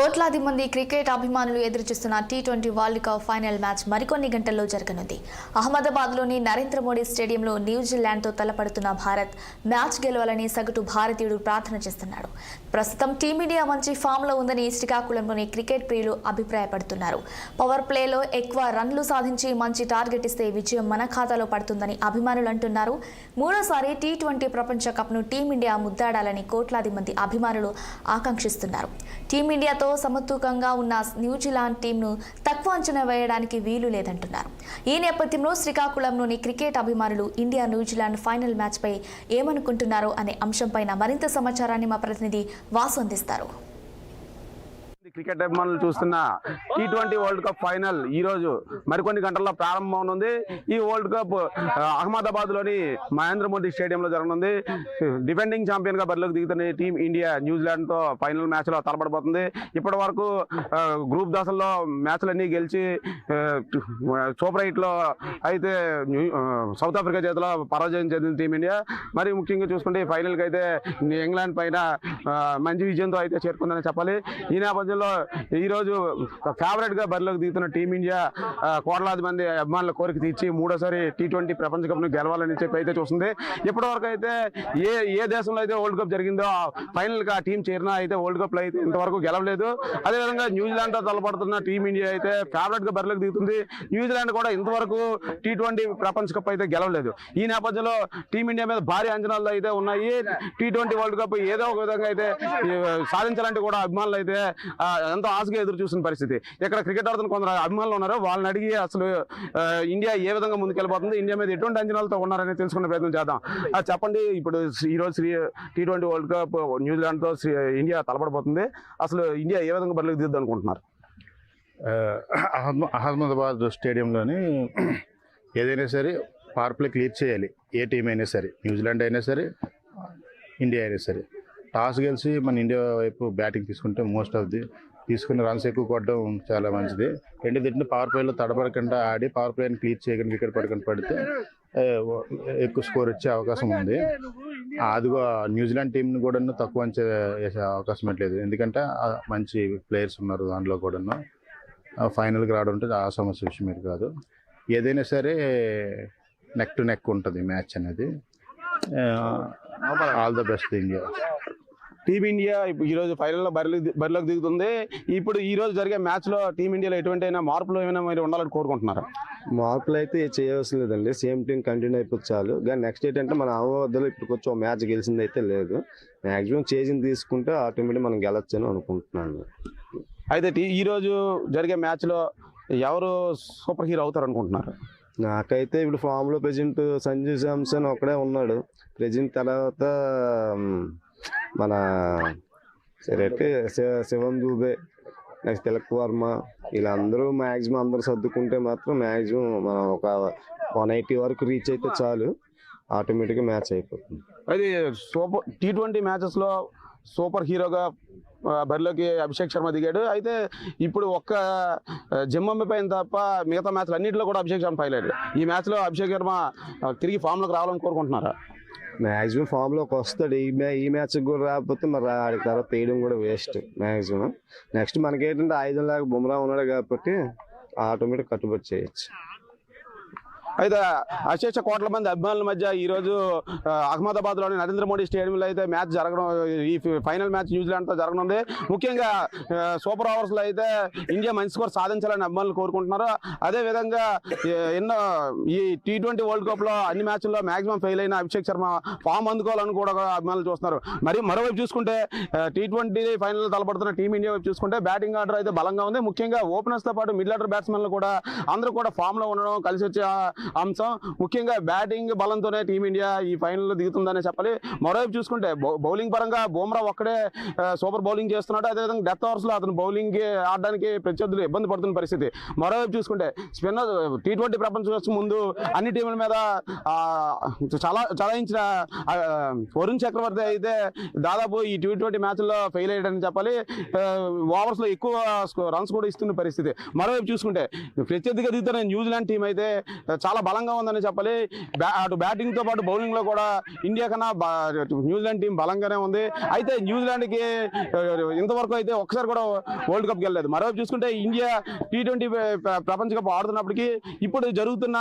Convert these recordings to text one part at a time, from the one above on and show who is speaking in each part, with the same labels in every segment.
Speaker 1: కోట్లాది మంది క్రికెట్ అభిమానులు ఎదురుచూస్తున్న T20 world cup final match మరికొన్ని గంటల్లో జరగనుంది. అహ్మదాబాద్లోని నరేంద్ర మోడీ స్టేడియంలో న్యూజిలాండ్తో తలపడుతున్న భారత్ మ్యాచ్ గెలవాలని సగటు భారతీయుడు ప్రార్థన చేస్తున్నాడు. ప్రస్తుతం టీమిండియా మంచి ఫామ్లో ఉందని శ్రీకాకుళంలోని క్రికెట్ ప్రియులు అభిప్రాయపడుతున్నారు. పవర్ ప్లేలో ఎక్కువ రన్లు సాధించి మంచి టార్గెట్ ఇస్తే విజయం మన ఖాతాలో పడుతుందని అభిమానులు అంటున్నారు. మూడోసారి టీ20 ప్రపంచ కప్ను టీమిండియా ముద్దాడాలని కోట్లాది మంది అభిమానులు ఆకాంక్షిస్తున్నారు. టీమిండియాతో సమతూకంగా ఉన్న న్యూజిలాండ్ టీంను తక్కువ అంచనా వేయడానికి వీలు లేదంటున్నారు. ఈ నేపథ్యంలో శ్రీకాకుళంలోని క్రికెట్ అభిమానులు ఇండియా న్యూజిలాండ్ ఫైనల్ మ్యాచ్పై ఏమనుకుంటున్నారో అనే అంశంపైన మరింత సమాచారాన్ని మా ప్రతినిధి వాసు అందిస్తారు.
Speaker 2: క్రికెట్ అభిమానులు చూస్తున్న టీ20 వరల్డ్ కప్ ఫైనల్ ఈ రోజు మరికొన్ని గంటల్లో ప్రారంభమవుతుంది. ఈ వరల్డ్ కప్ అహ్మదాబాద్ లోని నరేంద్ర మోడీ స్టేడియంలో జరగనుంది. డిఫెండింగ్ ఛాంపియన్ గా బరిలోకి దిగుతున్న టీం ఇండియా న్యూజిలాండ్ తో ఫైనల్ మ్యాచ్ లో తలపడబోతుంది. ఇప్పటి వరకు గ్రూప్ దశల్లో మ్యాచ్లన్నీ గెలిచి సూపర్ 8 లో అయితే సౌత్ ఆఫ్రికా చేతిలో పరాజయం చెందింది టీమిండియా. మరి ముఖ్యంగా చూసుకుంటే ఫైనల్ కి అయితే ఇంగ్లాండ్ పైన మంచి విజయంతో అయితే చేరుకుందని చెప్పాలి. ఈ నేపథ్యంలో ఈ రోజు ఫేవరెట్ గా బరిలోకి దిగుతున్న టీమిండియా కోట్లాది మంది అభిమానుల కోరిక తీర్చి మూడోసారి టీ20 ప్రపంచ కప్ ను గెలవాలని చెప్పి అయితే చూస్తుంది. ఇప్పటి వరకు అయితే ఏ దేశంలో అయితే వరల్డ్ కప్ జరిగిందో ఫైనల్ గా టీం చేరినా అయితే వరల్డ్ కప్ లో అయితే ఇంతవరకు గెలవలేదు. అదేవిధంగా న్యూజిలాండ్ తో తలపడుతున్న టీమిండియా అయితే ఫేవరెట్ గా బరిలోకి దిగుతుంది. న్యూజిలాండ్ కూడా ఇంతవరకు టీ20 ప్రపంచ కప్ అయితే గెలవలేదు. ఈ నేపథ్యంలో టీమిండియా మీద భారీ అంచనాలు అయితే ఉన్నాయి. టీ20 వరల్డ్ కప్ ఏదో ఒక విధంగా అయితే సాధించాలంటే కూడా అభిమానులు అయితే ఎంతో ఆశగా ఎదురు చూసిన పరిస్థితి. ఇక్కడ క్రికెట్ ఆడుతున్న కొందరు అభిమానులు ఉన్నారు. వాళ్ళని అడిగి అసలు ఇండియా ఏ విధంగా ముందుకెళ్ళిపోతుంది, ఇండియా మీద ఎటువంటి అంచనాలతో ఉన్నారని తెలుసుకునే ప్రయత్నం చేద్దాం. చెప్పండి, ఇప్పుడు ఈ రోజు టీ20 వరల్డ్ కప్ న్యూజిలాండ్ తో ఇండియా తలపడబోతుంది. అసలు ఇండియా ఏ విధంగా బరిలోకి దిద్దు అనుకుంటున్నారు?
Speaker 3: అహ్మదాబాద్ స్టేడియంలోని ఏదైనా సరే పవర్ ప్లే క్లియర్ చేయాలి. ఏ టీం అయినా సరే, న్యూజిలాండ్ అయినా సరే, ఇండియా అయినా సరే. టాస్ గెలిచి మన ఇండియా వైపు బ్యాటింగ్ తీసుకుంటే మోస్ట్ ఆఫ్ ది తీసుకుని రన్స్ ఎక్కువ కొట్టడం చాలా మంచిది. రెండు తిట్టిన పవర్ ప్లేలో తడబడకుండా ఆడి పవర్ ప్లేని క్లియర్ చేయకుండా వికెట్ పడకుండా పడితే ఎక్కువ స్కోర్ వచ్చే అవకాశం ఉంది. అదిగో న్యూజిలాండ్ టీంని కూడా తక్కువ అంచనా వేసే అవకాశం లేదు. ఎందుకంటే మంచి ప్లేయర్స్ ఉన్నారు దాంట్లో కూడా. ఫైనల్కి రావడం అంటే ఆ సమస్య విషయం మీరు కాదు. ఏదైనా సరే నెక్ టు నెక్ ఉంటుంది మ్యాచ్ అనేది. All the best India.
Speaker 2: Team India ఈ రోజు ఫైనల్లో బరిలోకి దిగుతుంది. ఇప్పుడు ఈ రోజు జరిగే మ్యాచ్ లో టీమిండియాలో ఎటువంటి మార్పులు ఏమైనా మీరు ఉండాలని కోరుకుంటున్నారా?
Speaker 4: మార్పులు అయితే చేయవలసిన లేదండి. సేమ్ టీం కంటిన్యూ అయిపోతే చాలు. కానీ నెక్స్ట్ ఏంటంటే మన అహ్మదాబాద్లో ఇప్పుడు కొంచెం మ్యాచ్ గెలిచింది అయితే లేదు. మ్యాక్సిమం చేసింది తీసుకుంటే ఆటోమేటిక్ మనం గెలవచ్చు అని అనుకుంటున్నాను.
Speaker 2: అయితే ఈ రోజు జరిగే మ్యాచ్ లో ఎవరు సూపర్ హీరో అవుతారు అనుకుంటున్నారు?
Speaker 4: నాకైతే ఇప్పుడు ఫామ్ లో ప్రెజెంట్ సంజు శాంసన్ ఒకడే ఉన్నాడు ప్రెజెంట్. తర్వాత మన శివం దూబే, నెక్స్ట్ తిలక్ వర్మ, వీళ్ళందరూ మ్యాక్సిమం అందరూ సర్దుకుంటే మాత్రం మ్యాక్సిమం మనం ఒక 180 వరకు రీచ్ అయితే చాలు, ఆటోమేటిక్గా మ్యాచ్ అయిపోతుంది.
Speaker 2: అది సూపర్ టీ20 మ్యాచెస్ లో సూపర్ హీరోగా బరిలోకి అభిషేక్ శర్మ దిగాడు. అయితే ఇప్పుడు ఒక్క జింబాబ్వే పైన తప్ప మిగతా మ్యాచ్లు అన్నింటిలో కూడా అభిషేక్ శర్మ ఫైల్ అయ్యాడు. ఈ మ్యాచ్ లో అభిషేక్ శర్మ తిరిగి ఫామ్ లోకి రావాలని కోరుకుంటున్నారా?
Speaker 4: మ్యాక్సిమం ఫామ్ లోకి వస్తాడు. ఈ మ్యాచ్ కూడా రాకపోతే మరి ఆడికి తర్వాత వేయడం కూడా వేస్ట్ మ్యాక్సిమం. నెక్స్ట్ మనకేంటంటే 5 లాగా బుమ్రా ఉన్నాడు కాబట్టి ఆటోమేటిక్ కట్టుబడి చేయొచ్చు.
Speaker 2: అయితే అశేష కోట్ల మంది అభిమానుల మధ్య ఈ రోజు అహ్మదాబాద్ లోని నరేంద్ర మోడీ స్టేడియంలో అయితే మ్యాచ్ జరగడం, ఈ ఫైనల్ మ్యాచ్ న్యూజిలాండ్ తో జరగనుంది. ముఖ్యంగా సూపర్ ఓవర్స్ లో అయితే ఇండియా మంచి స్కోర్ సాధించాలని అభిమానులు కోరుకుంటున్నారు. అదే విధంగా ఎన్నో ఈ టీ20 వరల్డ్ కప్ లో అన్ని మ్యాచ్ల్లో మాక్సిమం ఫెయిల్ అయిన అభిషేక్ శర్మ ఫామ్ అందుకోవాలని కూడా అభిమానులు చూస్తున్నారు. మరి మరోవైపు చూసుకుంటే టీ20 ఫైనల్ తలపడుతున్న టీమిండియా వైపు చూసుకుంటే బ్యాటింగ్ ఆర్డర్ అయితే బలంగా ఉంది. ముఖ్యంగా ఓపెనర్స్ తో పాటు మిడిల్ ఆర్డర్ బ్యాట్స్మెన్లు కూడా అందరూ కూడా ఫామ్ లో ఉండడం కలిసి వచ్చే అంశం. ముఖ్యంగా బ్యాటింగ్ బలంతోనే టీమిండియా ఈ ఫైనల్లో దిగుతుందనే చెప్పాలి. మరోవైపు చూసుకుంటే బౌలింగ్ పరంగా బుమ్రా ఒక్కడే సూపర్ బౌలింగ్ చేస్తున్నాడు. అదేవిధంగా డెత్ ఓవర్స్ లో అతను బౌలింగ్ ఆడడానికి ప్రత్యర్థులు ఇబ్బంది పడుతున్న పరిస్థితి. మరోవైపు చూసుకుంటే స్పిన్నర్ టీ20 ప్రపంచ కప్ ముందు అన్ని టీముల మీద చలాయించిన వరుణ్ చక్రవర్తి అయితే దాదాపు ఈ టీ20 మ్యాచ్లో ఫెయిల్ అయ్యాడని చెప్పాలి. ఓవర్స్ లో ఎక్కువ రన్స్ కూడా ఇస్తున్న పరిస్థితి. మరోవైపు చూసుకుంటే ప్రత్యర్థిగా దిగుతున్న న్యూజిలాండ్ టీం అయితే చాలా చాలా బలంగా ఉందని చెప్పాలి. అటు బ్యాటింగ్తో పాటు బౌలింగ్లో కూడా ఇండియా కన్నా న్యూజిలాండ్ టీం బలంగానే ఉంది. అయితే న్యూజిలాండ్కి ఇంతవరకు అయితే ఒక్కసారి కూడా వరల్డ్ కప్కి వెళ్ళలేదు. మరోవైపు చూసుకుంటే ఇండియా T20 ప్రపంచ కప్ ఆడుతున్నప్పటికీ ఇప్పుడు జరుగుతున్న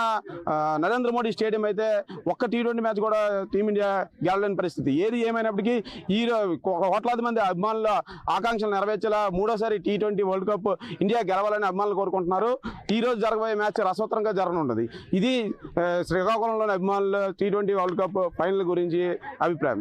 Speaker 2: నరేంద్ర మోడీ స్టేడియం అయితే ఒక్క T20 మ్యాచ్ కూడా టీమిండియా గెలవలేని పరిస్థితి. ఏది ఏమైనప్పటికీ ఈ కోట్లాది మంది అభిమానుల ఆకాంక్షలు నెరవేర్చేలా మూడోసారి T20 వరల్డ్ కప్ ఇండియా గెలవాలని అభిమానులు కోరుకుంటున్నారు. ఈ రోజు జరగబోయే మ్యాచ్ రసవత్తరంగా జరగనున్నది. ఇది శ్రీకాకుళంలోని అభిమానుల T20 వరల్డ్ కప్ ఫైనల్ గురించి అభిప్రాయం.